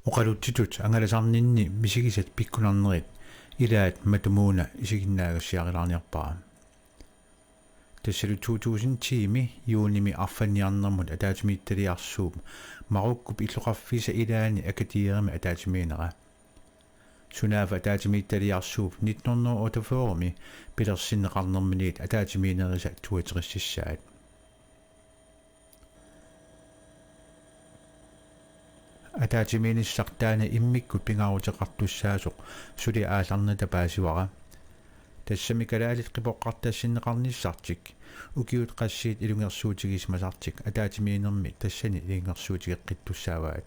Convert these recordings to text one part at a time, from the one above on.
oqaluttitut angalasarninni misigisat pikkunarnerit ilaat matumuuna isiginnaaгассиарилаарниарпара тассалу 2000-тими юуними арфанниарнэрмут атаатимиитталиарсууп маруккуп иллоқарфиса илаани акатиерами атаатимиинера сунаава атаатимиитталиарсууп 1984ми пилерсиннеқарнэрминиит атаатимиинериса туатериссаат атаатимииниссартаана иммиккут пингаарутеқартуссаасоқ сули ааларната паасивара тассами калаалит қипоққартаассиннеқарниссартик укиут қассиит илунгерсуутигисмасартик атаатимиинерми тассани илингерсуутигеққиттуссааваат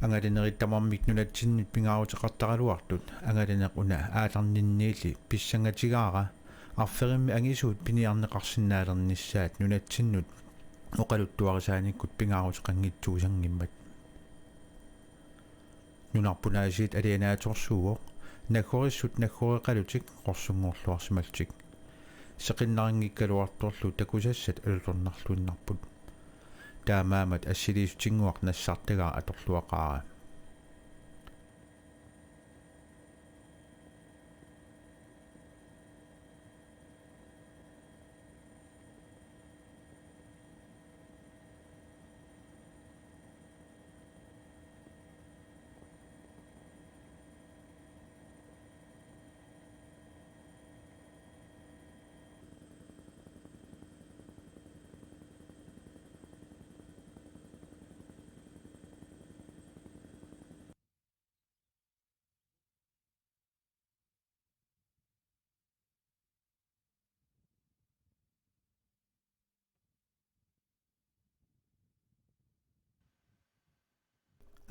ангалинериттамармик нулатсиннит пингаарутеқартаралуартут ангалинеқ уна ааларнинниили писсангатигаара арферимми ангисуут пиниарнеқарсинаалерниссаат нулатсиннут оқалуттуарисааниккут пингаарутеқангитсуусангиммат нунарпунаасиит алианааторсууоқ нахориссут нахореқалутик қорсунгоорлуарсималтик сеқиннарингиккалуарторлу такусассат алуторнарлуиннарпут таамаамат ассилиисутингуақ нассартагаа аторлуақаара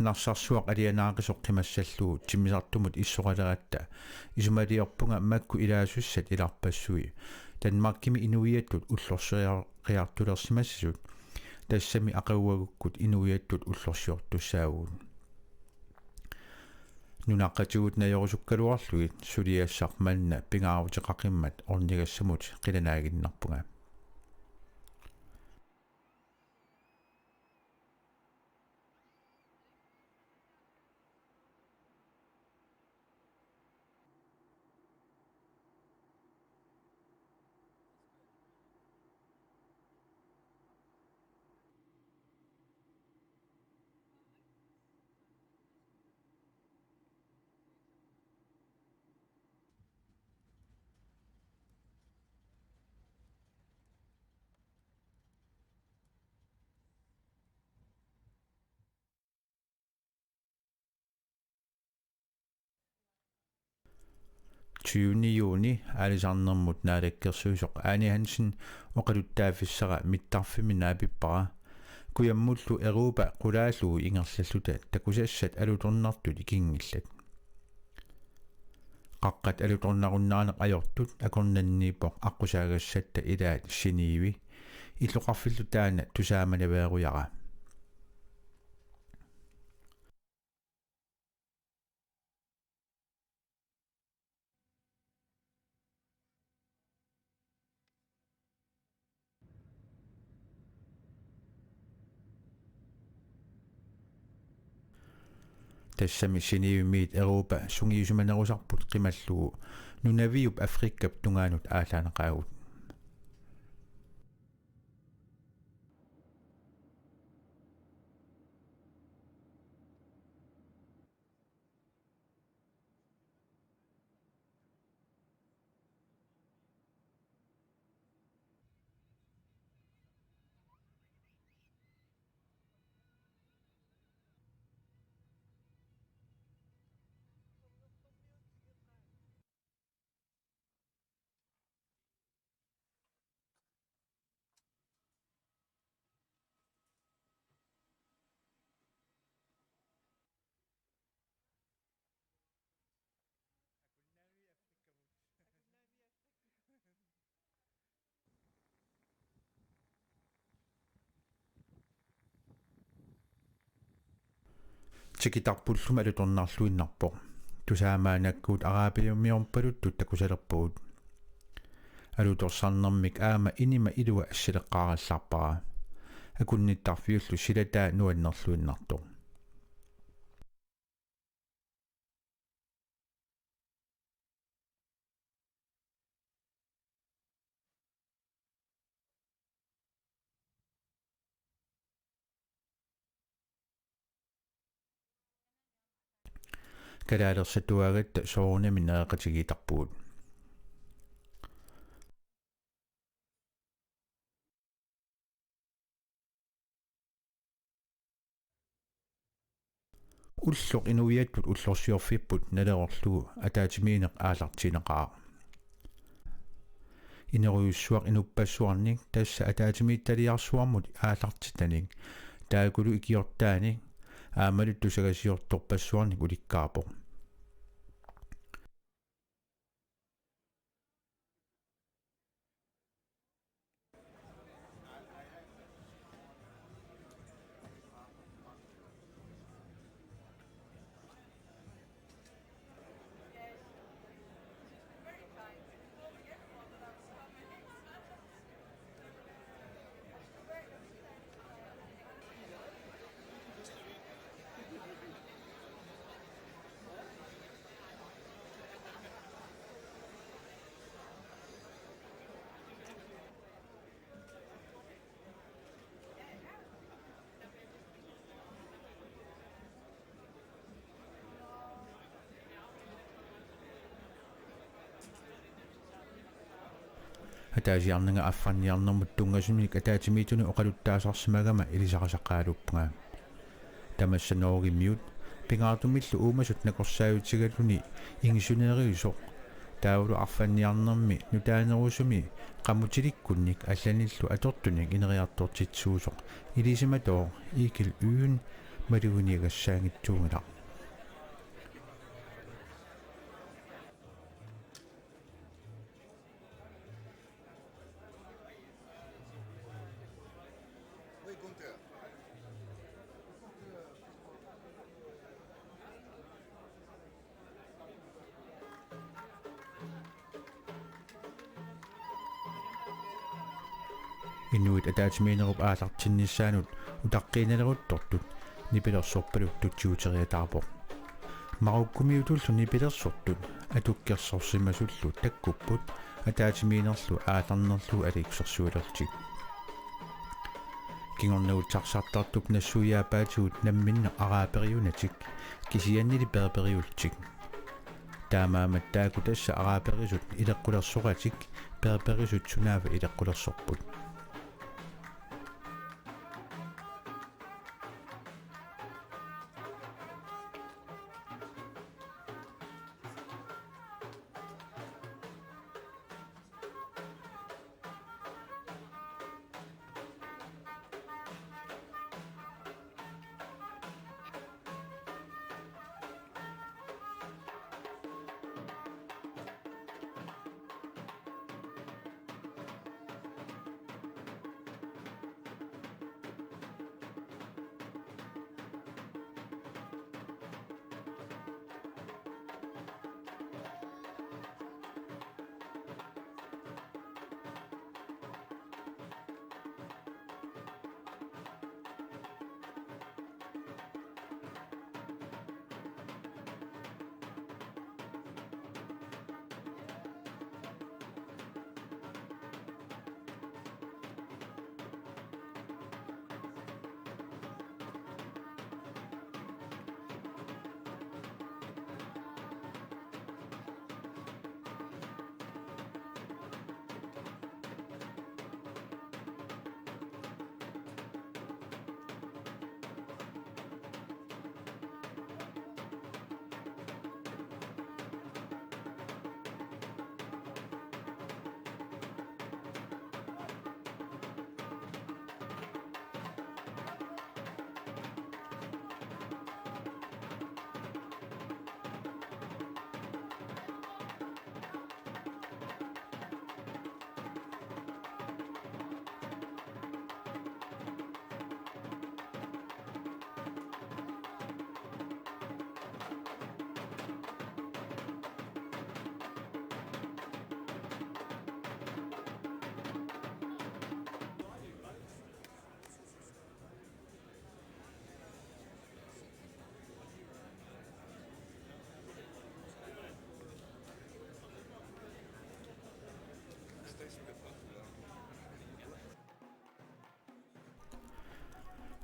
нарсарсуақ алианаақисоқ қимассаллуу тиммисартумут иссоқалератта исумалиорпунга макку илаасуссат иларпассуи танмаркими инуиаттут уллорсериартулерсимассасут тассами ақауагуккут инуиаттут уллорсиортуссаагуун нунаққатигут наёрусуккалуарлугит сулиассарманна пингаарутеқақиммат орнигассамут қиланаагиннарпунга Juni алисарнэрмут наалаккерсуисоқ Аани Хансен оқалуттаафиссара миттарфими наапиппара куяммуллу Европа қулааллуу ингерллаллута такусассат алуторнартут икингиллат қаққат алуторнаруннааneq ajortut акорнанниипоқ аққусаагассатта илаат синииви иллоқарфиллутаана тусааманавееруяра тассами синиивимиит Европа сунгиусуманерусарпут қималлугу нунавиуп Африккап тунгаанут аалаанеқаагут тикитарпуллума алуторнарлуиннарпоқ тусаамаанаккуут араапиуммиорпалуттут такусалерпугут алуторсарнэрмик аама инима илуа ассалеққаралларпара акунниттарфиуллу силатаа нуаннерлуиннарту калаалерсатуагатта соорунами неэкъатигитарпугут уллоқ инуиаттут уллорсиорфиппут налерорлугу атаатимиинеқ аалартинеқаа инеруйуссуақ инуппассуарник тасса атаатимиитталиарсуармут аалартитаник таакулу икиортааник аамалут тусагасиорторпассуарник уликкаапо атаасиарнага аффанниарнэрмут тунгасумик атаатимиитуну оқалуттаасарсимагама илисақасаққаалуппунга тамассанооргиммиут пингаартумиллу уумасут накорсаавитсигаллуни ингисунеериусоқ таавлу арфанниарнэрми нутаанерусуми qamutilikkunnik алланиллу атортуник инериартортитсуусоқ илисиматоо иикил уун малугунигассаангитсуунгила инуит атаатимиинеруп аалартиннissaанут утаққииналеруттортут нипилерсорпалут тутсиутериатаарпоқ маруккумиутуллу нипилерсортут атуккерсорсимасуллу таккуппут атаатимиинерлу ааларнерлу аликсерсуалертик кингорнагутсарсартартуп нассуяапаатигут намминне араапериунатик кисианнили перпериултик таамаамат тааку тасса арааперисут илеққулерсоратик перперисут сунаава илеққулерсорпут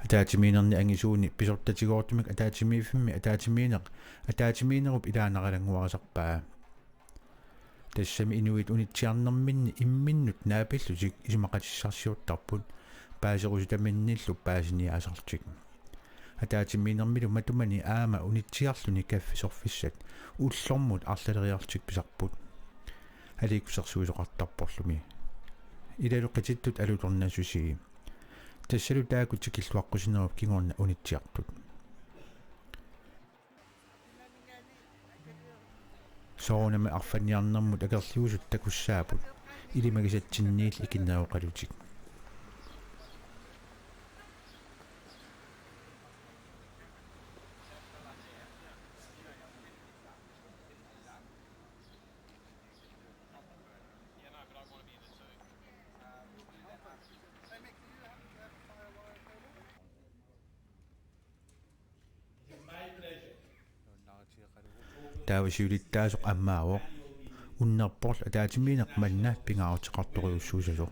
атаатимиинерни ангисууни писортатигоортумик атаатимииффимми атаатимиинеруп илаанералангуарисарпаа тассами инуит унитсиарнэрминни имминнут наапиллутик исумақатиссарсиуттарпут паасерусутаминниллу паасиниаасартик атаатимиинермилу матумани аама унитсиарлуни каффисорфиссат уллормут арлалериартик писарпут аликусерсуисоқартарпорлуми илалуққититтут алуторнасусиги тассалу таакутик киллуаққусинеруп кигорна унитсиартут соонами арфаниарнэрмут акерлиусут такуссаапут илимагисатсинниил икиннеоқалутик таавасиулиттаасоқ аммаавоқ уннерпорл атаатимиинеқ манна пингаарутеқарториуссуусасоқ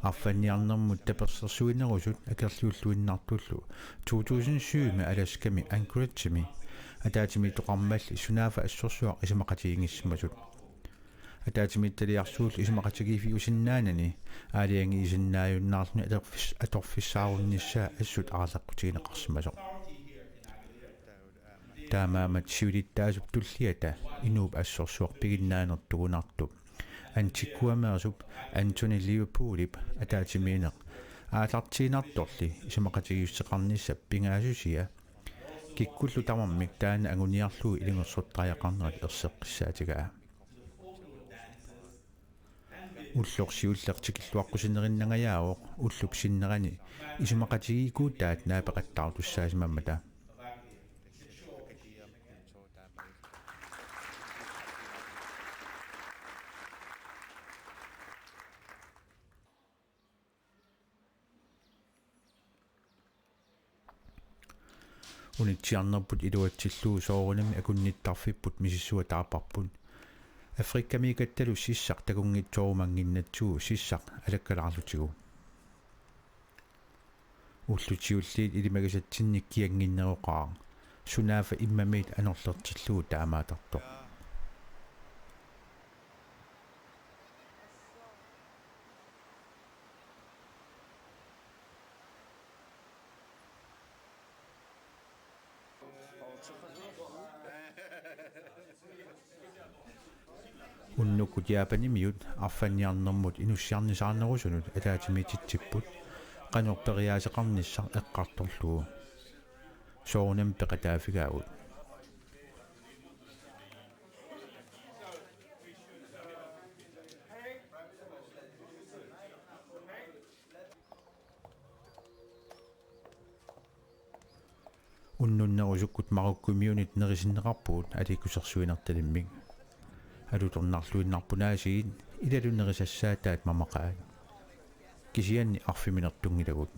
арфанниарнэрмут таперсерсуинерусут акерлиуллуиннартуллу 2007 аласками анкуратсими атаатими тоқармалли сунаафа ассорсуақ исамақатигингиссимасут атаатимитталиарсуул исамақатигиифи усиннаанани аалианги исиннааюннаарлуни аторфиссаарунниссаа ассут аарлаққутигинеқарсимасоқ таамаамат сиулиттаасуп туллиата инууп ассорсуақ пигиннаанертугунартуп антиккуамеерсуп антони ливерпулип атаатимиинеқ аалартиинарторли исамақатигиуссеқарниссап пингаасусия киккуллу тамармик таана агуниарлуу илингерсуттариақарнерат ерсеққиссаатигаа уллорсиуллертикиллуаққусинериннагаяавоқ уллуп синнерани исумақатигикуутаат наапеқаттаартуссаасимаммата унитсиарнерпут илуатсиллуу соорунами акунниттарфиппут мисиссуа таапарпут африккамикатталу сиссақ такунгитсоорумангиннатсуу сиссақ алаккалаарлутигу уллутиуллиит илимагасатсинник киангиннероқаа сунаафа иммамиит анерлертиллуу таамаатарто уннуккут яапанимиут арфанниарнэрмут инуссиарнисаарнерусунут атаатимититсиппут канорпериаасеқарниссар эққарторлугу соонам пеқатаафигаагут уннуннерусуккут маруккумиунит нерисиннеқарпугут аликкусерсуинерталиммик алуторнарлуиннарпунаасигит илалунерисассаатаат мамақаат кисианни арфиминертунгилагут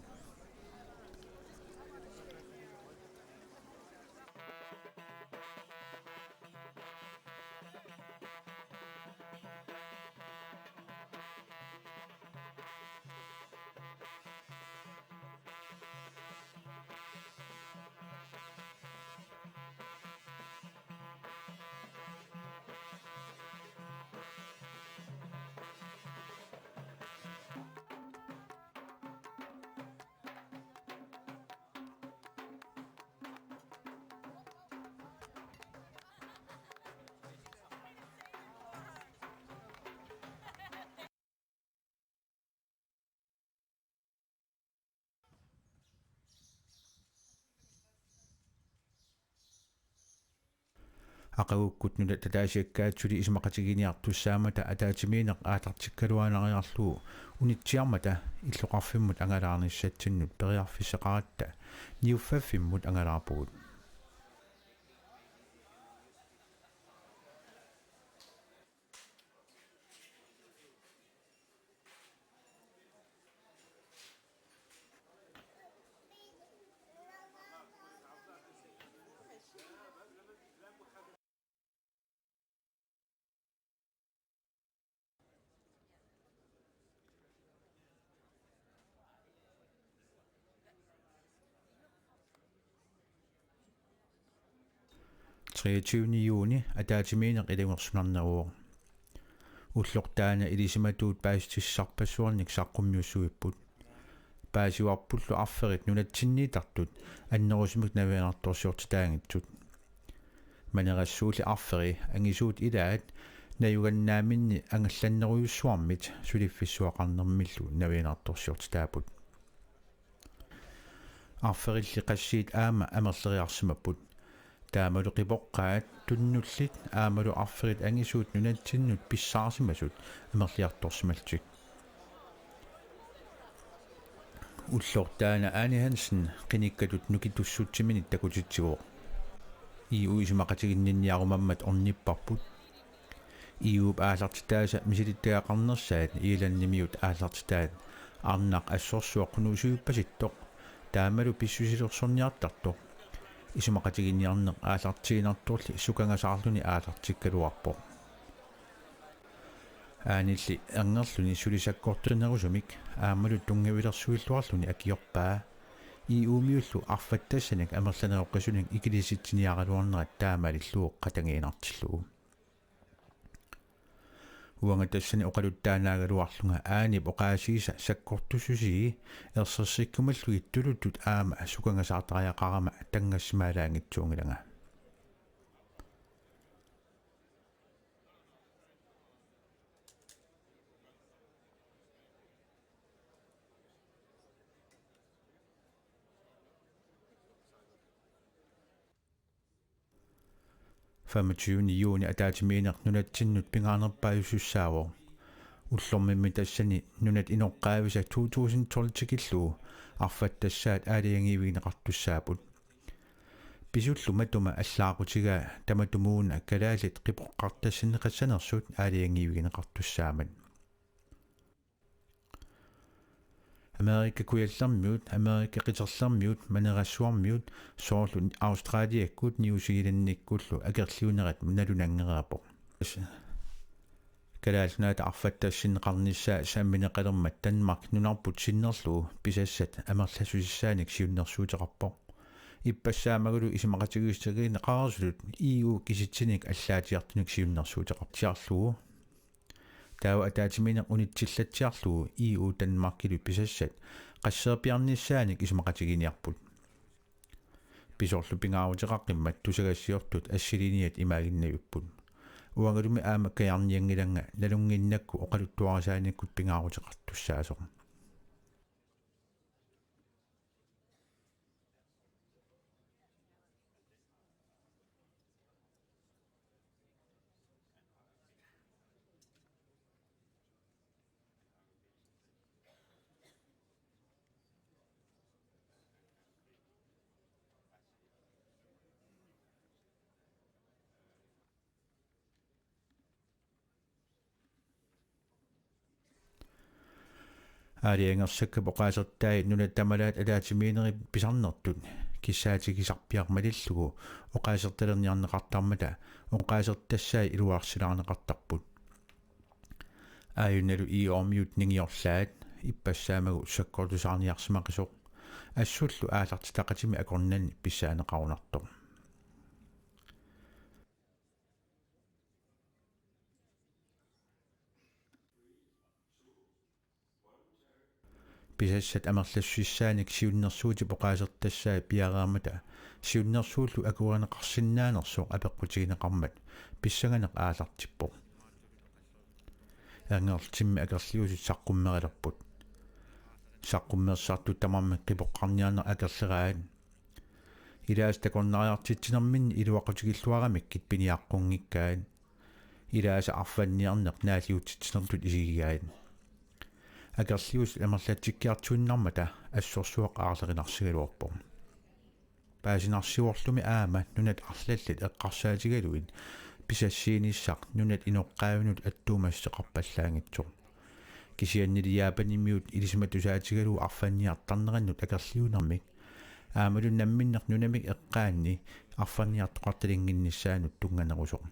ақагуккут нула татаасиаккаатсули исмақатигиниартуссаамата атаатимиинеқ аатартиккалуанариарлуу унитсиармата иллоқарфиммут ангалаарниссатсиннут периарфиссеқаратта ниуффаффиммут ангалаарпугут 23 juuni ataatimiineq ilingorsunarneruo уллортаана илисиматуут паастиссарпассуарник саққуммиуссуиппут паасиуарпуллу арферит нунатсинниитартут аннерусимик навианарторсиортитаангитсут манерассуули арфери ангисуут илаат наюганнааминни ангалланнеруйуссуармит сулиффиссуақарнермиллу навианарторсиортитаапут арферилли qassiit аама амерлериарсимаппут таамалу қипоққаат туннуллит аамалу арферит ангисуут нунатсиннут писсаарсимасут амерлиарторсималтик уллортаана Аани Хансен қиниккатут нукитуссутсиминит такутитсивоо иуисимақатигиннинниарумаммат орниппарпут иуп аалартитааса мисилиттаақарнерсаат ииланнимиут аалартитаат арнақ ассорсуаққунуусуиппаситтоқ таамалу писсусилерсорниартартоқ исумақатигинниарнеқ аалартигинартуурли сукангасаарлуни аалартиккалуарпо аанилли ангерлуни сулисаккортунерусумик аамалу тунгавилерсуиллуарлуни акиорпаа иумиуллу арфаттассаник амерланеоққасуник икилиситсиниаралуарнерат таамалиллуу қатангиинартиллуу уангатассани оқалуттаанаагалуарлунга аанип оқаасииса саккортуссусии ерсерсиккумаллуги тулутут аама сукангасаартариақарама тангассимаалаангитсуунгилага фаматюни атаатимиинеқ нунатсиннут пингаарнерпааюссаавоо уллормимми тассани нунат иноққаависа 2012-киллуу арфаттассаат аалиангиивигинеқартуссаапут писуллу матума аллаақутигаа таматумууна калаалит қипоққартассинеқассанерсут аалиангиивигинеқартуссаамат Amerika kujallarmiut Amerika qiterlarmiut manerassуарmiut soorlu Australiakkut New Zealannikkullu akerliunerat nalunangeraapoq kalaalnaata arfattassinneqarnissaa saammineqalermat Danmark nunarput sinnerluu pisassat amerlasusissaanik siunnersuuteqarpoq иппассаамагулу исимақатигуистагиина qaarsulut EU киситсиник аллаатиартунук сиуннерсуутеқартиарлугу таава атаатиминеқ унитсиллатсиарлугу EU Данмаркилу писассат qassерпиарниссааник исимақатигиниарпут писорлу пингаарутеқаққиммат тусагассиортут ассилиниат имаагиннаюппут уангалуми аама каярниангиланга налунгиннакку оқалуттуарасааниккут пингаарутеқартуссаасоқ аалиангерсакка поqaасертаи нунаттамалаат алаатимиинери писарнертут киссаатигисарпиармалиллугу оqaасерталерниарнеқартармата оqaасертассаи илуарсилаарнеқартарпут ааюналу иормиут нингиорлаат иппассаамагу саккортусаарниарсимақисоқ ассуллу аалартитақатими акорнани писсаанеқарунарто писассат амерлассуиссааник сиуннерсуути поqaасертассаа пиараамата сиуннерсууллу акуанеқарсинаанерсоқ апеққутигинеқармат писсаганеқ аалартиппо ангерлтимми акерлиусут саққуммерилерпут саққуммерсаарту тамарми қипоққарниарнер акерлераат илаас такорнариартитсинерминни илуақутигиллуарамиккит пиниаққунгиккаат илааса арфанниарнеқ наалиутитсинертут исигигаат акерлиус амерлатсиккиартуиннармата ассорсуақ аарлеринарсигалуарпо паасинарсиуорлуми аама нунат арлаллит эққарсаатигалуит писассииниссақ нунат иноққаавинут аттуумассеқарпаллаангитсо кисианнилиаапанимиут илисиматусаатигалуу арфанниартарнераннут акерлиунэрмик аамалун намминнеқ нунамик эққаанни арфанниартоқарталингиннissaанут тунганерусоқ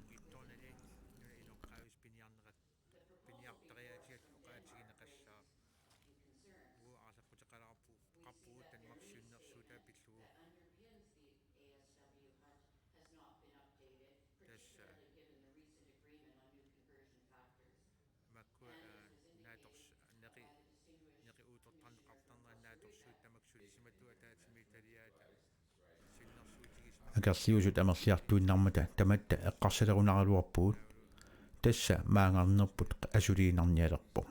Akerliusut amerliartuinnarmata tamatta eqqarsalerunaraluarpuut tassa maangarnerput asuliinarnialerpo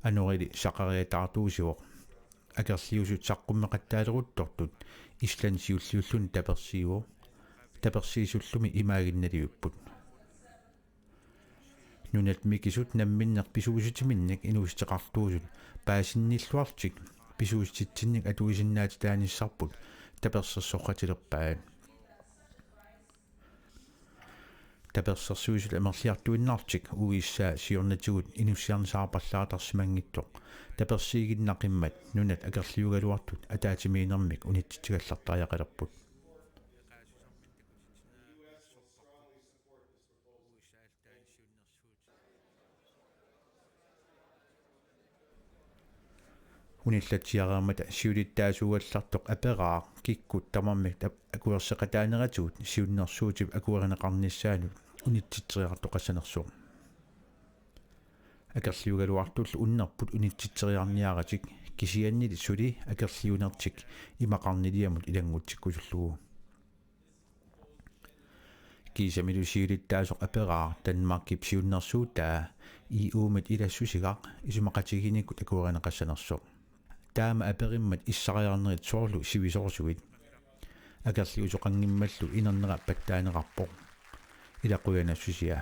anurili saqariataartuusivoq akerliusut saqqummeqattaaleruttortut islansiulliullun tapersiisullumi imaaginnaliupput nunat mikisut namminneq pisuusitiminnik inuisteqartuusut paasinnilluartik pisuusititsinnik atuisinnaati taanissarput tapersersoqqatilerpaat tapersersuusut amerliartuinnartik uissaa siornatugut inussiarnisaarpallaatarsimangittoq tapersiiginnaqimmat nunat akerliugaluartut ataatimiinermik unittitigallartariaqalerput unillatiareermata siulittaasuugallartoq aperaa kikkut tamarmik akuerseqataaneratuut siunnersuutip akuerineqarnissaanut unittitseriartoqassanersuq akerliugaluartullu unnerput unittitseriarniaratik kisiannili suli akerliunertik imaqarniliamut ilangutsikkusullugu kiisamilu siulittaasoq aperaa Danmarkip siunnersuutaa uumat ilassusigaq isumaqatiginikut akuerineqassanersuq taama aperimmat issariarnerit soorlu sivisorsugit akerliusoqangimmallu inernera pattaaneqarpoq ilaquyanassusia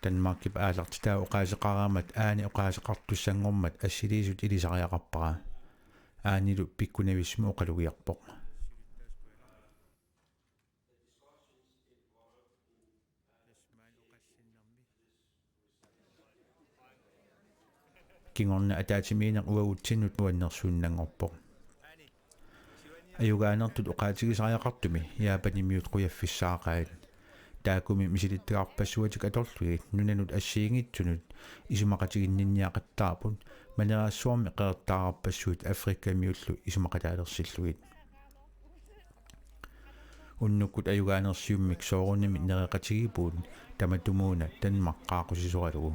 Danmarkip aalartitaa oqaaseqaraamat aani oqaaseqartussangormat assiliisut ilisariaqarpara aanilu pikkunavismu oqalugiarpoq kingorna ataatimiineq uagutsinut uannersuunnangorpoq ayugaanertut oqaatigisariaqartumi yaapanimiut quyaffissaaqaat taakumi misilittaqarpassuatik atorlugit nunanut assiingitsunut isumaqatiginninniaqattaarput maneraassuarmi qeertaaqarpassuut afrikkamiullu isumaqataalerсиллugit unnukkut ayugaanersiummik soorunimi nereqatigipuut tamatumuuna Danmark qaaqusisualugu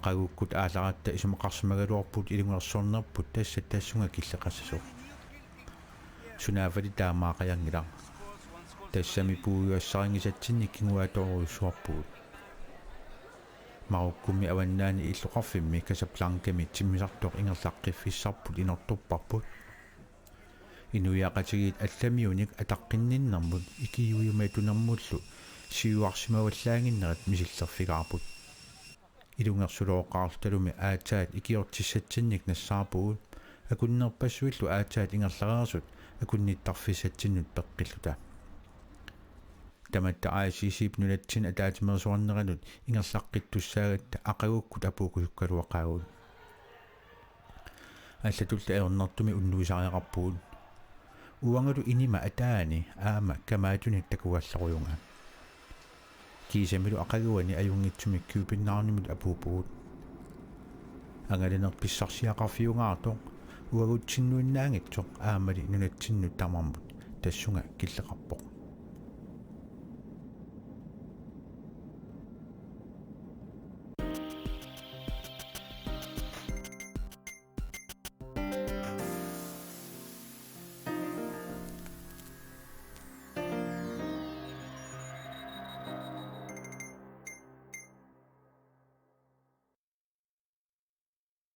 aqagukkut aalaratta isumaqarsimagaluarput ilungersornerput tassunga killeqassasuq sunaavali taamaaqayanngilaq tassami puuyuassarigisatsinnik kinguaatoruussuarpuut marukkumi avannaani illuqarfimmi Casablancami timmisartoq ingerlaqqiffiссarput inortorparput inuiaqatigit allamiunik ataqqinninnermut ikiyuiumatunermullu siuarsimavallaanginnerat misillerfigaarput ilungersulooqqaartalumi aataat ikiortissatsinnik nassaarpugut akunnerpassuillu aataat ingerlareersut akunnittarfissatsinut peqqilluta tamatta aasisiip nunatsin ataatimersuarneranut ingerlaqqittussaagatta aqagukkut apuukusukkaluaqaagut allatulla eornertumi unnuisariaqarpugut uangalu inima ataani aama kamaatunik takugallaruyunga kiisamilu aqaguani ajungitsumik kiupinnaarnimut apuupugut angalunerpissarsiaqarfiungaartoq uagutsinnuinnaangitsoq aamali nunatsinnu tamarmut tassunga killeqarpoq